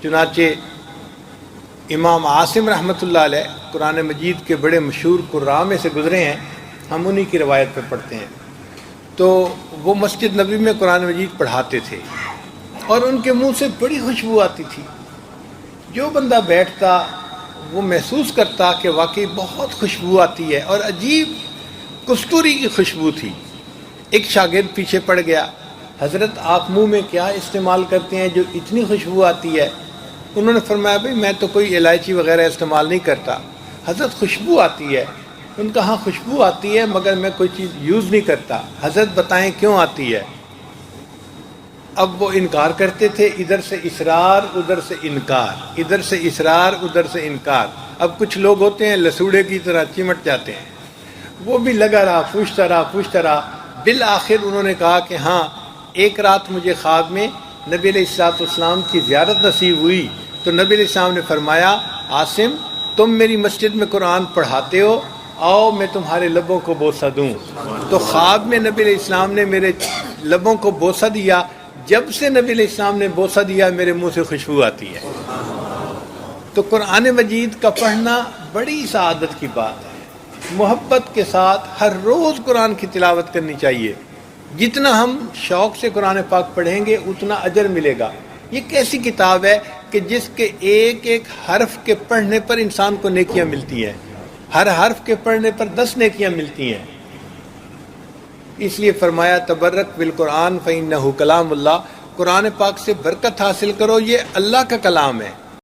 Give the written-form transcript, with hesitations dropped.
چنانچہ امام عاصم رحمۃ اللہ علیہ قرآن مجید کے بڑے مشہور قراء میں سے گزرے ہیں، ہم انہی کی روایت پہ پڑھتے ہیں، تو وہ مسجد نبوی میں قرآن مجید پڑھاتے تھے اور ان کے منہ سے بڑی خوشبو آتی تھی۔ جو بندہ بیٹھتا وہ محسوس کرتا کہ واقعی بہت خوشبو آتی ہے، اور عجیب کستوری کی خوشبو تھی۔ ایک شاگرد پیچھے پڑ گیا، حضرت آپ منہ میں کیا استعمال کرتے ہیں جو اتنی خوشبو آتی ہے؟ انہوں نے فرمایا بھئی میں تو کوئی الائچی وغیرہ استعمال نہیں کرتا، حضرت خوشبو آتی ہے۔ ان کا ہاں خوشبو آتی ہے مگر میں کوئی چیز یوز نہیں کرتا۔ حضرت بتائیں کیوں آتی ہے؟ اب وہ انکار کرتے تھے، ادھر سے اصرار ادھر سے انکار، ادھر سے اصرار ادھر سے انکار۔ اب کچھ لوگ ہوتے ہیں لسوڑے کی طرح چمٹ جاتے ہیں، وہ بھی لگا رہا، پوچھتا رہا، بالآخر انہوں نے کہا کہ ہاں ایک رات مجھے خواب میں نبی علیہ السلام کی زیارت نصیب ہوئی، تو نبی علیہ السلام نے فرمایا عاصم تم میری مسجد میں قرآن پڑھاتے ہو، آؤ میں تمہارے لبوں کو بوسہ دوں۔ تو خواب میں نبی علیہ السلام نے میرے لبوں کو بوسہ دیا، جب سے نبی علیہ السلام نے بوسہ دیا میرے منہ سے خوشبو آتی ہے۔ تو قرآن مجید کا پڑھنا بڑی سعادت کی بات ہے، محبت کے ساتھ ہر روز قرآن کی تلاوت کرنی چاہیے۔ جتنا ہم شوق سے قرآن پاک پڑھیں گے اتنا اجر ملے گا۔ یہ کیسی کتاب ہے کہ جس کے ایک ایک حرف کے پڑھنے پر انسان کو نیکیاں ملتی ہیں، ہر حرف کے پڑھنے پر 10 نیکیاں ملتی ہیں۔ اس لیے فرمایا تبرک بالقرآن فإنہ کلام اللہ، قرآن پاک سے برکت حاصل کرو، یہ اللہ کا کلام ہے۔